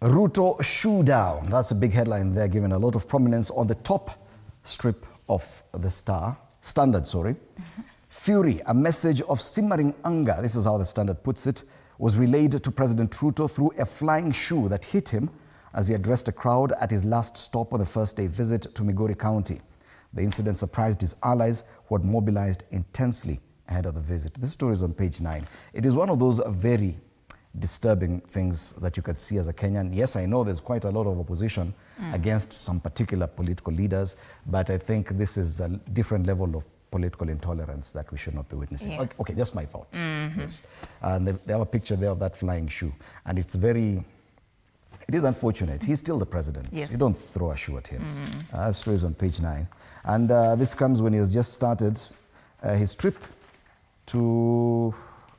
Ruto shoe down. That's a big headline there, giving a lot of prominence on the top strip of the Standard. Fury, a message of simmering anger, this is how the Standard puts it, was relayed to President Ruto through a flying shoe that hit him as he addressed a crowd at his last stop on the first-day visit to Migori County. The incident surprised his allies, who had mobilized intensely ahead of the visit. This story is on page 9. It is one of those very disturbing things that you could see as a Kenyan. Yes, I know there's quite a lot of opposition against some particular political leaders, but I think this is a different level of political intolerance that we should not be witnessing. Yeah. Okay, just my thought. Yes. And they have a picture there of that flying shoe. And it is unfortunate. He's still the president. Yes. You don't throw a shoe at him. That story is on page 9. And this comes when he has just started his trip to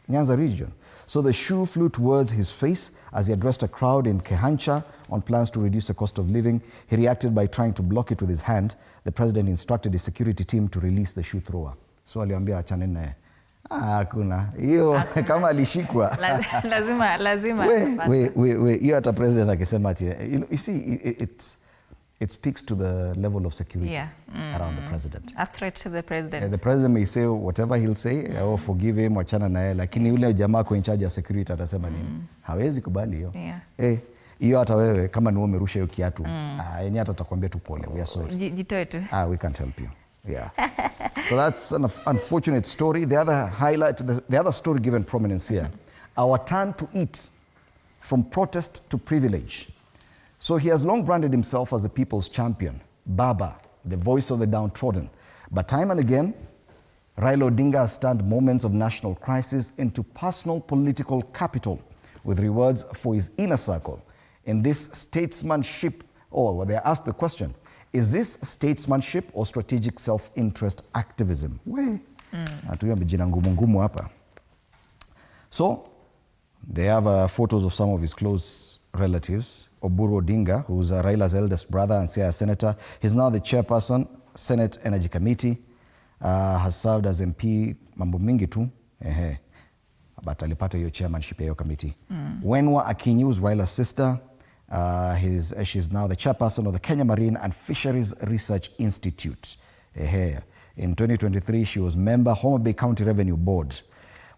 Nyanza region. So the shoe flew towards his face as he addressed a crowd in Kehancha on plans to reduce the cost of living. He reacted by trying to block it with his hand. The president instructed his security team to release the shoe thrower. So aliambia achane naye. Hakuna. Hiyo kama alishikwa. Lazima. Hiyo hata president akisema ati. You see, it speaks to the level of security around the president. A threat to the president. The president may say whatever he'll say, or forgive him, wachana naye, lakini yule jamaa kwa in charge ya security atasema nini? Hawezi kubali hiyo. Hiyo hata wewe kama ni umerusha hiyo kiatu, yenyewe hata tutakwambia tu pole. We are sorry. Jitoe tu. We can't help you. Yeah. So that's an unfortunate story. The other highlight, the other story given prominence here, our turn to eat, from protest to privilege. So he has long branded himself as the people's champion, BAMBA, the voice of the downtrodden. But time and again, Raila Odinga has turned moments of national crisis into personal political capital with rewards for his inner circle. In this statesmanship, they asked the question, is this statesmanship or strategic self-interest activism? So they have photos of some of his close relatives. Oburu Odinga, who's Raila's eldest brother and Siaya senator, he's now the chairperson, Senate Energy Committee, has served as MP mambo mingi tu, but alipata hiyo chairmanship ya hiyo committee. Wenwa Akinyi, who's Raila's sister, she's now the chairperson of the Kenya Marine and Fisheries Research Institute. In 2023, she was member Homa Bay County Revenue Board.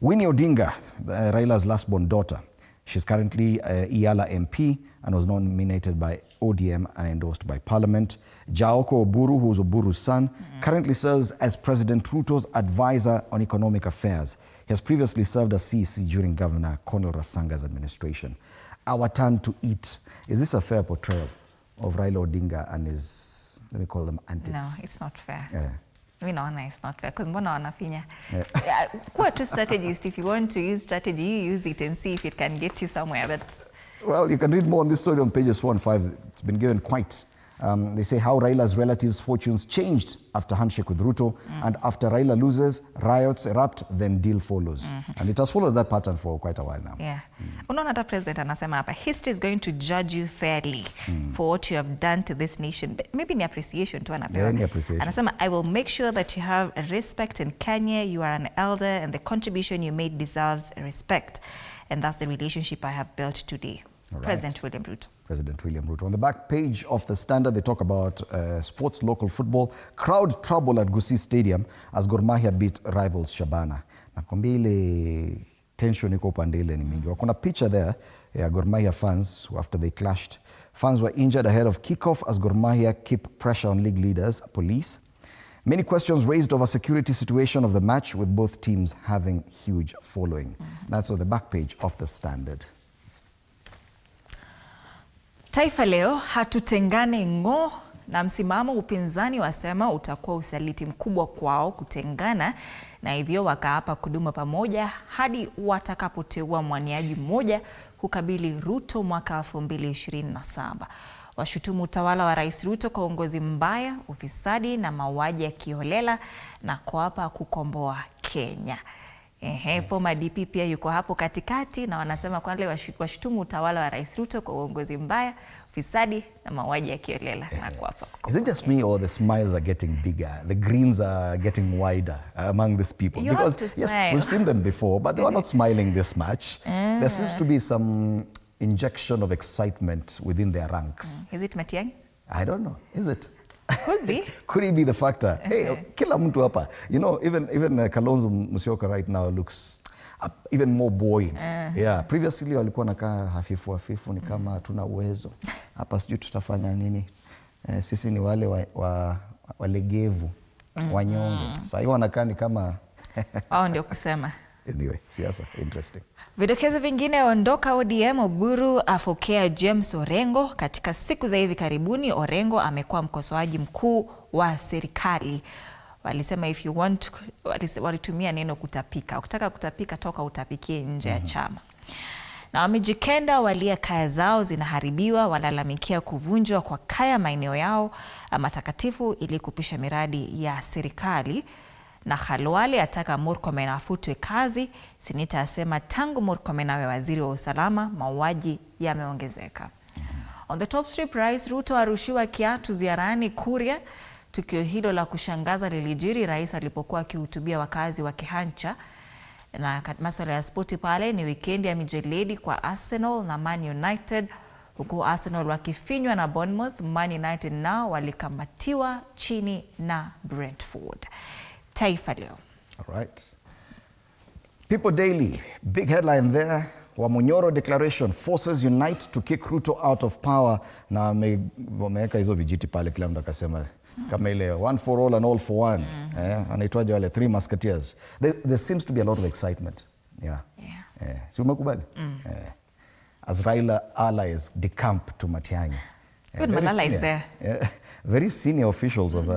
Winnie Odinga, Raila's last-born daughter, she's currently Iyala MP and was nominated by ODM and endorsed by Parliament. Jaoko Oburu, who's Oburu's son, currently serves as President Ruto's advisor on economic affairs. He has previously served as CEC during Governor Cornel Rasanga's administration. Our turn to eat. Is this a fair portrayal of Raila Odinga and his, let me call them, antics? No, it's not fair. We know it's not fair because mbona wanafinya. Kuwa tu strategist, if you want to use strategy, you use it and see if it can get you somewhere. But well, you can read more on this story on pages 4 and 5. It's been given quite. They say how Raila's relatives' fortunes changed after handshake with Ruto, and after Raila loses, riots erupt, then deal follows. And it has followed that pattern for quite a while now. Yeah. Unaona hata president anasema hapa, history is going to judge you fairly for what you have done to this nation. Maybe ni appreciation tu anapewa. Ni appreciation. Anasema, I will make sure that you have respect in Kenya. You are an elder and the contribution you made deserves respect. And that's the relationship I have built today. Right. President William Ruto. President William Ruto. On the back page of the Standard, they talk about sports, local football, crowd trouble at Gusii Stadium as Gor Mahia beat rivals Shabana. Nakwambia ile tension iko upande ile ni mingi. Kuna picture there ya Gor Mahia fans after they clashed. Fans were injured ahead of kickoff as Gor Mahia keep pressure on league leaders, police. Many questions raised over security situation of the match, with both teams having huge following. That's on the back page of the Standard. Taifa Leo, hatutengane ng'o, na msimamo upinzani wasema utakuwa usaliti mkubwa kwao kutengana, na hivyo wakaapa kudumu pamoja hadi watakapoteua mwaniaji mmoja kukabili Ruto mwaka 2027. Washutumu utawala wa Rais Ruto kwa uongozi mbaya, ufisadi na mauaji ya kiholela na kuapa kukomboa Kenya. Former DP pia yuko hapo katikati na wanasema kwa wale washutumu utawala wa Rais Ruto kwa uongozi mbaya, ufisadi na mauaji ya kiholela na kuapa kukomboa. Is it just me or the smiles are getting bigger? The grins are getting wider among these people? Because yes, we've seen them before, but they were not smiling this much. There seems to be some injection of excitement within their ranks. Is it Matiang'i? I don't know. Is it? Could be. Could he be the factor? Hey, kila mtu hapa. You know, even Kalonzo Musyoka right now looks even more buoyed. Yeah, previously walikuwa nakaa hafifu ni kama hatuna uwezo. Hapa sijui tutafanya nini. Sisi ni wale walegevu, wanyonge. Sasa hiyo wanakaa ni kama ndio kusema. Anyway, siasa interesting. Vidokezo vingine, ondoka ODM, Oburu afokea James Orengo. Katika siku za hivi karibuni, Orengo amekuwa mkosoaji mkuu wa serikali. Walisema if you want, walitumia neno kutapika. Ukitaka kutapika, toka utapikie nje ya chama. Na wamejikenda walia kaya zao zinaharibiwa, walalamikia kuvunjwa kwa kaya maeneo yao matakatifu ili kupisha miradi ya serikali. Na Khalwale ataka Murkomen afutwe kazi. Seneta asema tangu Murkomen awe waziri wa usalama, mauaji yameongezeka. On the top strip, Rais Ruto arushiwa kiatu ziarani Kuria. Tukio hilo la kushangaza lilijiri rais alipokuwa akihutubia wakazi wa Kehancha. Na masuala ya spoti pale ni wikendi ya mijeledi kwa Arsenal na Man United. Huku Arsenal wakifinywa na Bournemouth, Man United nao walikamatiwa chini na Brentford. Taifa Leo. All right. People Daily, big headline there. Wamunyoro declaration, forces unite to kick Ruto out of power. Na wameweka hizo vijiti pale, kila mtu akasema kama ile one for all and all for one. Anaitwaje wale three musketeers. There seems to be a lot of excitement. Yeah. Si umekubali? As Raila allies decamp to Matiang'i. Good Malala is there. Very senior officials of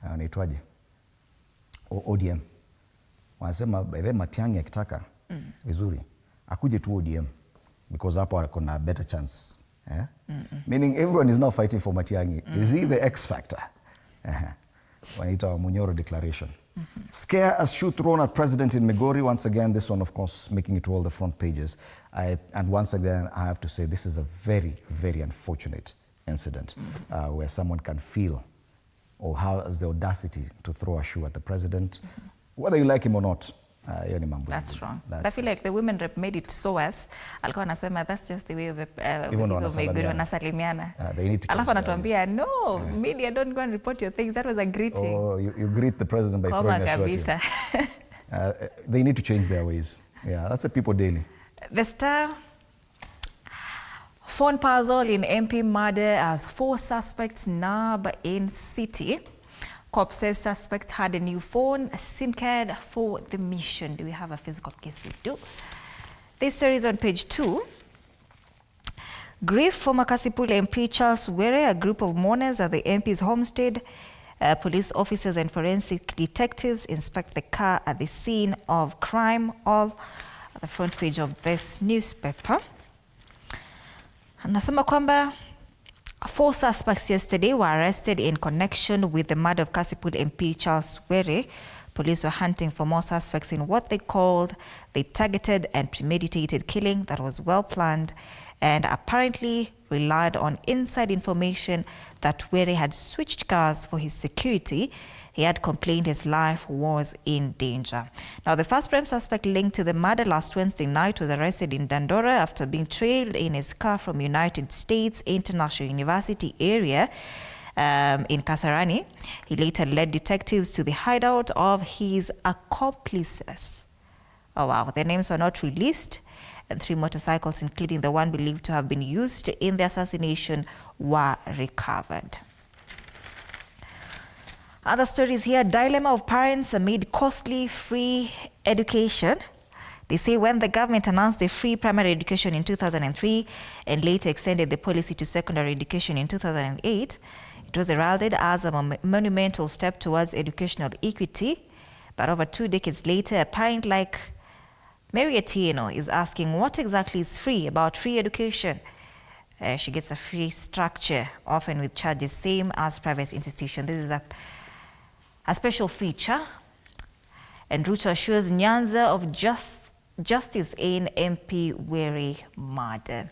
anaitwaje ODM wanasema by the Matiang'i akitaka vizuri akuje tu ODM because hapo kuna better chance. Meaning everyone is now fighting for Matiang'i. Is he the X factor? Wanaita Munyoro declaration. Scare as shoe thrown at president in Migori. Once again, this one of course making it to all the front pages. And once again I have to say this is a very, very unfortunate incident where someone can feel or has the audacity to throw a shoe at the president, whether you like him or not. That's wrong. I feel like the women rep made it so worse. Alikuwa anasema that's just the way of wanasalimiana. Alafu anatuambia no, media don't go and report your things. That was a greeting. Oh, you greet the president by throwing a shoe. They need to change their ways. Yeah, that's a People Daily. The Star. Phone puzzle in MP murder as 4 suspects nab in city. Cop says suspect had a new phone, a SIM card for the mission. Do we have a physical case? We do. This story is on page 2. Grief former Kasipul MP Charles Were, a group of mourners at the MP's homestead. Police officers and forensic detectives inspect the car at the scene of crime, all at the front page of this newspaper. Anasema kwamba 4 suspects yesterday were arrested in connection with the murder of Kasipul MP Charles Were. Police were hunting for more suspects in what they called the targeted and premeditated killing that was well planned and apparently relied on inside information that Were had switched cars for his security. He had complained his life was in danger. Now, the first prime suspect linked to the murder last Wednesday night was arrested in Dandora after being trailed in his car from United States International University area in Kasarani. He later led detectives to the hideout of his accomplices. Oh, wow. Their names were not released, and 3 motorcycles, including the one believed to have been used in the assassination, were recovered. Other stories here. Dilemma of parents amid costly free education. They say when the government announced the free primary education in 2003 and later extended the policy to secondary education in 2008, it was heralded as a monumental step towards educational equity. But over 2 decades later, a parent like Mary Atieno is asking what exactly is free about free education. She gets a free structure, often with charges same as private institutions. This is a special feature. And Ruto assures Nyanza of justice in MP Were murder.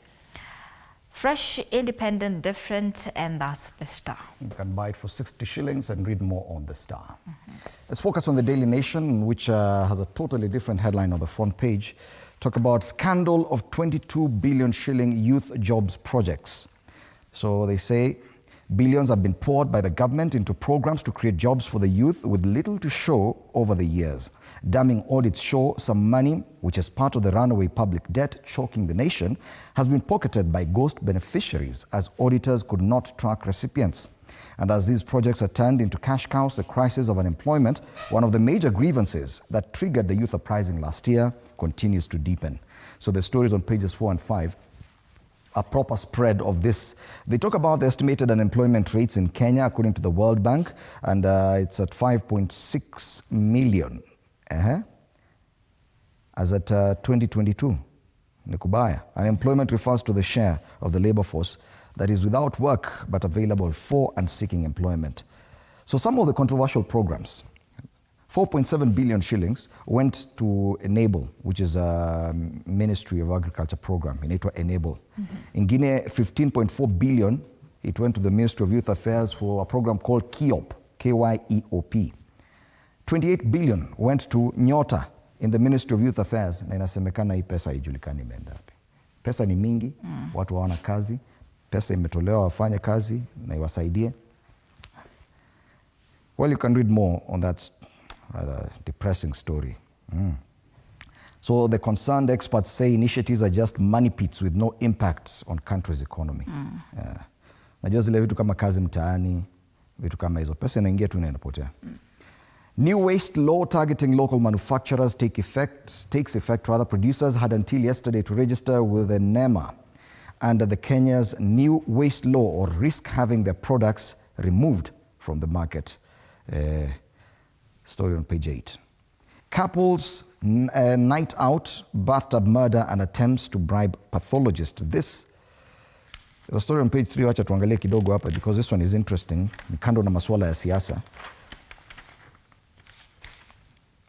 Fresh, independent, different, and that's the Star. You can buy it for 60 shillings and read more on the Star. Let's focus on the Daily Nation, which has a totally different headline on the front page. Talk about scandal of 22 billion shilling youth jobs projects. So they say billions have been poured by the government into programs to create jobs for the youth with little to show over the years. Damning audits show some money, which is part of the runaway public debt choking the nation, has been pocketed by ghost beneficiaries as auditors could not track recipients. And as these projects are turned into cash cows, the crisis of unemployment, one of the major grievances that triggered the youth uprising last year, continues to deepen. So the stories on pages 4 and 5, a proper spread of this. They talk about the estimated unemployment rates in Kenya according to the World Bank, and it's at 5.6 million. As at 2022. Nikubaya. Unemployment refers to the share of the labor force that is without work but available for and seeking employment. So some of the controversial programs, 4.7 billion shillings went to Enable, which is a Ministry of Agriculture program, inaitwa Enable. In Guinea, 15.4 billion, it went to the Ministry of Youth Affairs for a program called KYEOP, K-Y-E-O-P. 28 billion went to Nyota in the Ministry of Youth Affairs, na inasemekana hii pesa haijulikani imeenda wapi. Pesa ni mingi, watu hawana kazi, pesa imetolewa wafanye kazi na iwasaidie. Well, you can read more on that rather depressing story. So the concerned experts say initiatives are just money pits with no impact on country's economy. Najua zile vitu kama kazi mtaani, vitu kama hizo, pesa inaingia tu na inapotea. New waste law targeting local manufacturers takes effect. Producers had until yesterday to register with the NEMA under the Kenya's new waste law or risk having their products removed from the market. Story on page 8. Couples night out, bathtub murder and attempts to bribe pathologist. This is a story on page 3. Wacha tuangalie kidogo hapa because this one is interesting. Ni kando na masuala ya siasa.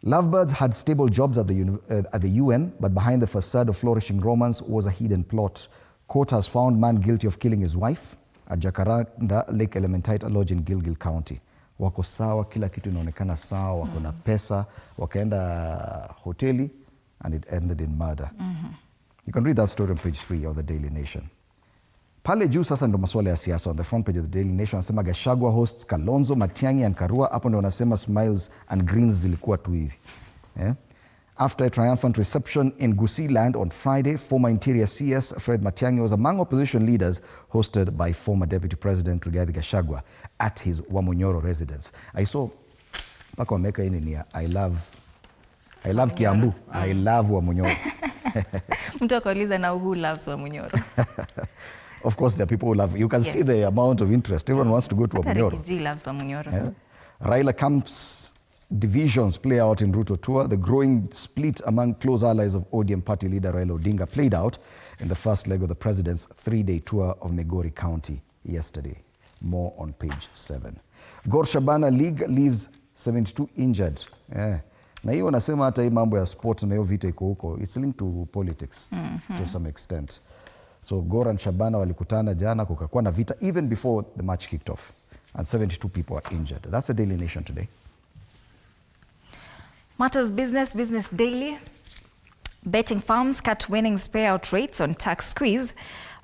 Lovebirds had stable jobs at the UN, but behind the facade of flourishing romance was a hidden plot. Court has found man guilty of killing his wife at Jacaranda Lake Elementite Lodge in Gilgil County. Wako sawa, kila kitu inaonekana sawa, wako na pesa, wakaenda hoteli, and it ended in murder. You can read that story on page 3 of the Daily Nation. Pale juu sasa ndo masuala ya siasa on the front page of the Daily Nation. Wanasema Gachagua hosts Kalonzo, Matiang'i and Karua. Hapo ndo wanasema smiles and greens zilikuwa tu hivi. After a triumphant reception in Gusii land on Friday, former Interior CS Fred Matiang'i was among opposition leaders hosted by former Deputy President Rigathi Gachagua at his Wamunyoro residence. I saw paka wameka ini ni I love Kiambu. I love Wamunyoro. Mtu akauliza na who loves Wamunyoro? Of course, there are people who love. You can see the amount of interest. Everyone wants to go to Wamunyoro. G loves Wamunyoro. Raila Camp's divisions play out in Ruto tour. The growing split among close allies of ODM party leader Raila Odinga played out in the first leg of the president's 3-day tour of Migori County yesterday. More on page 7. Gor Shabana League leaves 72 injured. Na hiyo nasema hata hii mambo ya sport na hiyo vita iko huko. It's linked to politics to some extent. So Gor and Shabana walikutana jana, kukakuwa na vita even before the match kicked off. And 72 people are injured. That's the Daily Nation today. Matters Business Daily. Betting firms cut winnings payout rates on tax squeeze.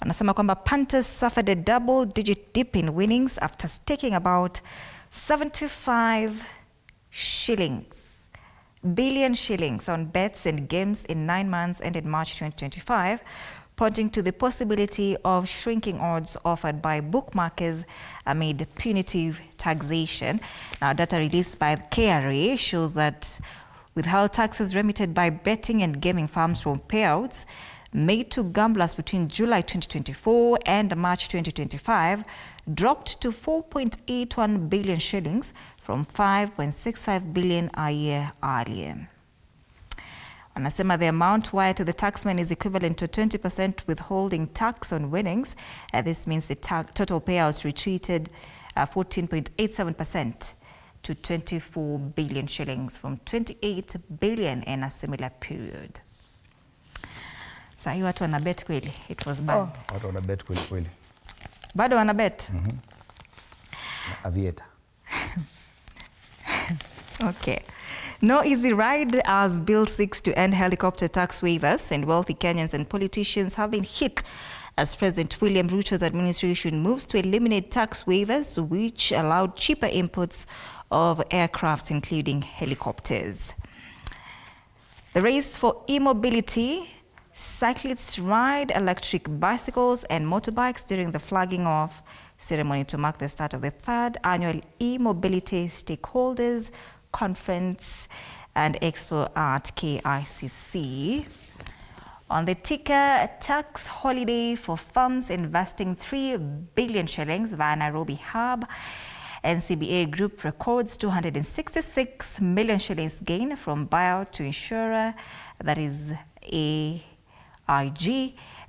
Wanasema kwamba punters suffered a double-digit dip in winnings after staking about 75 billion shillings on bets and games in 9 months ended March 2025, pointing to the possibility of shrinking odds offered by bookmakers amid punitive taxation. Now, data released by the KRA shows that withheld taxes remitted by betting and gaming firms from payouts made to gamblers between July 2024 and March 2025 dropped to 4.81 billion shillings from 5.65 billion a year earlier. Wanasema the amount wired to the taxman is equivalent to 20% withholding tax on winnings. This means the total payouts retreated 14.87% to 24 billion shillings from 28 billion in a similar period. Sahi watu wana bet kweli. It was bad. Watu wana bet kweli. Bado wana bet? Aviator. Okay. No easy ride as Bill seeks to end helicopter tax waivers, and wealthy Kenyans and politicians have been hit as President William Ruto's administration moves to eliminate tax waivers which allowed cheaper imports of aircrafts, including helicopters. The race for e-mobility, cyclists ride electric bicycles and motorbikes during the flagging off ceremony to mark the start of the 3rd annual e-mobility stakeholders conference and expo at KICC. On the ticker, tax holiday for firms investing 3 billion shillings via Nairobi hub. NCBA Group records 266 million shillings gain from buyout to insurer, that is AIG,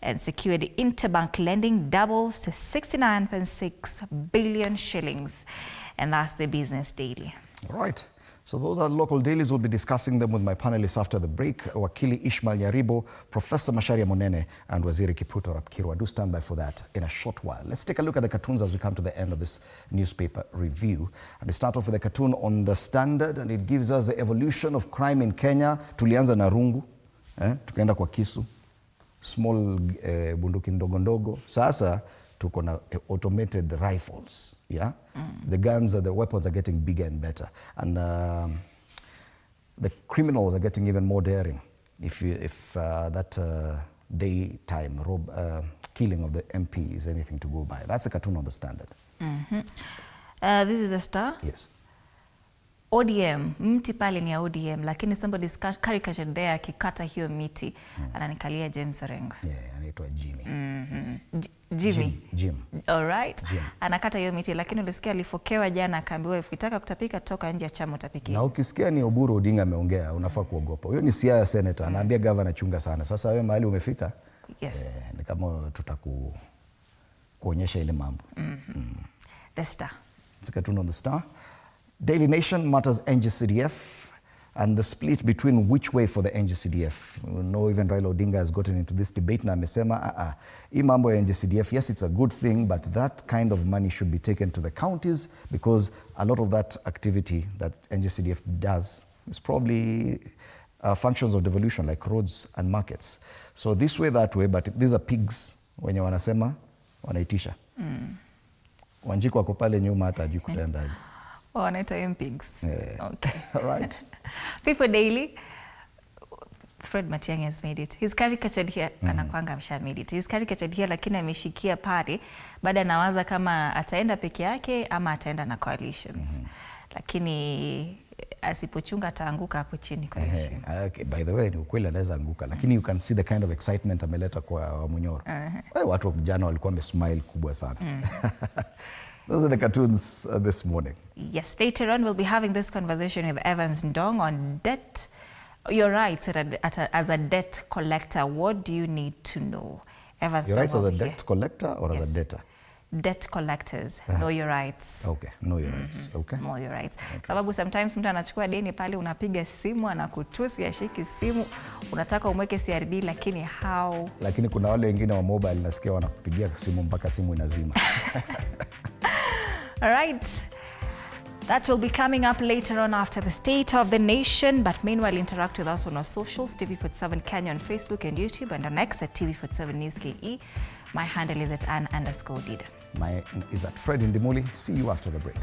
and secured interbank lending doubles to 69.6 billion shillings. And that's the Business Daily. All right. So those are local dailies. We'll be discussing them with my panelists after the break. Wakili Ishmael Nyaribo, Professor Macharia Monene, and Waziri Kipruto Rapkirwa. Do stand by for that in a short while. Let's take a look at the cartoons as we come to the end of this newspaper review. And we start off with a cartoon on the Standard, and it gives us the evolution of crime in Kenya. Tulianza na rungu, tukaenda kwa kisu, small bunduki ndogo ndogo. Sasa tuko na automated rifles. Yeah, the guns, the weapons are getting bigger and better, and the criminals are getting even more daring. If that daytime killing of the MP is anything to go by, that's a cartoon on the Standard. This is the Star. Yes. ODM, mti pale ni ya ODM, lakini somebody's caricatured there akikata hiyo miti, ananikalia James Orengo. Yeah, anaitwa Jimmy. Jimmy. All right. Jim. Anakata hiyo miti, lakini ulisikia alifokewa jana akaambiwa ukitaka kutapika toka nje ya chama utapiki. Na ukisikia ni Oburu Odinga ameongea, unafaa kuogopa. Huyo ni Siaya senator, anaambia governor chunga sana. Sasa wewe mahali umefika, yes. Ni kama kuonyesha ile mambo. The Star. It's a cartoon on the Star. Daily Nation matters NGCDF and the split between which way for the NGCDF. We know even Raila Odinga has gotten into this debate na amesema hii mambo ya NGCDF, yes, it's a good thing, but that kind of money should be taken to the counties because a lot of that activity that NGCDF does is probably functions of devolution like roads and markets. So this way, that way, but these are pigs wenye wanasema wanaitisha. Wanjiko wako pale nyuma hata hajui kutaendaje. Wanaita pigs. Yeah. Okay. All right. People Daily. Fred Matiang'i has made it. He's caricatured here. Anakuanga amesha made it. He's caricatured here, lakini ameshikia pale. Baada nawaza kama ataenda peke yake ama ataenda na coalitions. Lakini asipochunga ataanguka hapo chini kwa hiyo. Okay, by the way, ni ukweli anaweza anguka, lakini you can see the kind of excitement ameleta kwa Munyoro. Watu jana walikuwa wamesmile kubwa sana. Those are the cartoons this morning. Yes, later on we'll be having this conversation with Evans Ndong on debt. Your rights as a debt collector. What do you need to know? Evans Your Ndong rights as a here. debt collector or as a debtor? Debt collectors. Know your rights. Okay, know your rights. Okay. Know your rights. Sababu sometimes mtu anachukua deni pale, unapiga simu, anakutusi, ashiki simu, unataka umweke CRB lakini how? Lakini kuna wale wengine wa mobile nasikia wanakupigia simu mpaka simu inazima. All right. That will be coming up later on after the State of the Nation. But meanwhile, interact with us on our socials, TV47 Kenya on Facebook and YouTube, and on X at TV47 News KE. My handle is at Ann_Dida. Mine is at Fred Indimuli. See you after the break.